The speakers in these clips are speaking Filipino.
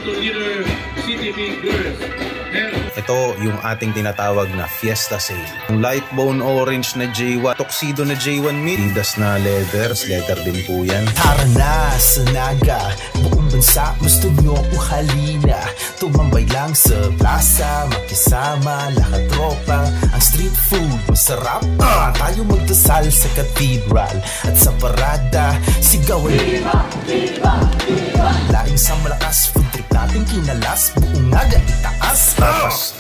to leader CTV Girls. Ito yung ating tinatawag na Fiesta Sale. Yung light bone orange na J1, tuxedo na J1 mid, Adidas na leather din po yan. Tara na sa Naga, buong bansa gusto nyo uhalina. Tumambay lang sa plaza, makisama lahat tropa. Ang street food masarap, tayo magdasal sa cathedral. At sa parada, sigawan Viva! Viva! Viva! Laing sa malakas, food trip natin kinalas, buong Naga itaas. Tapos,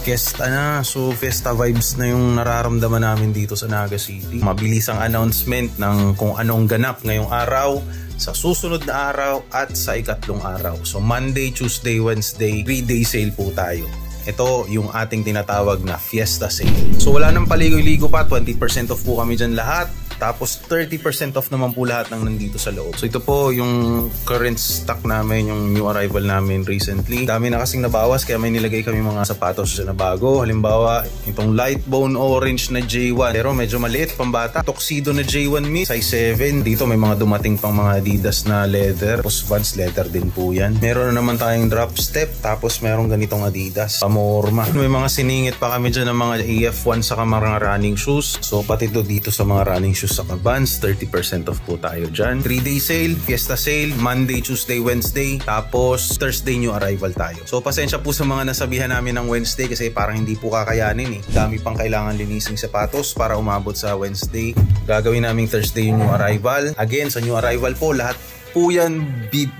fiesta na. So, fiesta vibes na yung nararamdaman namin dito sa Naga City. Mabilis ang announcement ng kung anong ganap ngayong araw, sa susunod na araw, at sa ikatlong araw. So, Monday, Tuesday, Wednesday, 3-day sale po tayo. Ito yung ating tinatawag na Fiesta Sale. So, wala nang paligoy-ligo pa. 20% off po kami dyan lahat. Tapos 30% off naman po lahat ng nandito sa loob. So ito po yung current stock namin, yung new arrival namin recently. Dami na kasing nabawas kaya may nilagay kami mga sapatos na bago. Halimbawa, itong light bone orange na J1. Pero medyo maliit, pambata. Tuxedo na J1 mid, size 7. Dito may mga dumating pang mga Adidas na leather. Tapos Vans leather din po yan. Meron na naman tayong drop step. Tapos meron ganitong Adidas. Pamorma. May mga siningit pa kami dyan ng mga AF1 sa mga running shoes. So pati dito sa mga running shoes sa Vans, 30% off po tayo dyan. 3-day sale, Fiesta Sale, Monday, Tuesday, Wednesday, tapos Thursday new arrival tayo. So pasensya po sa mga nasabihan namin ng Wednesday kasi parang hindi po kakayanin eh. Dami pang kailangan linising sapatos para umabot sa Wednesday. Gagawin naming Thursday yung new arrival. Again, sa new arrival po, lahat po yan,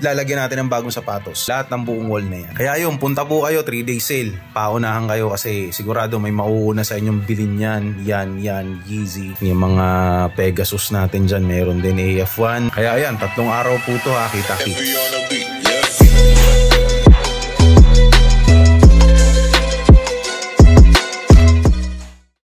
lalagyan natin ng bagong sapatos. Lahat ng buong wall na yan. Kaya yun, punta po kayo, 3-day sale. Paunahan kayo kasi sigurado may mauuna sa inyong bilin yan. Yan, Yeezy. Yung mga Pegasus natin dyan, meron din AF1. Kaya ayan, 3 araw po to ha, kita-kita.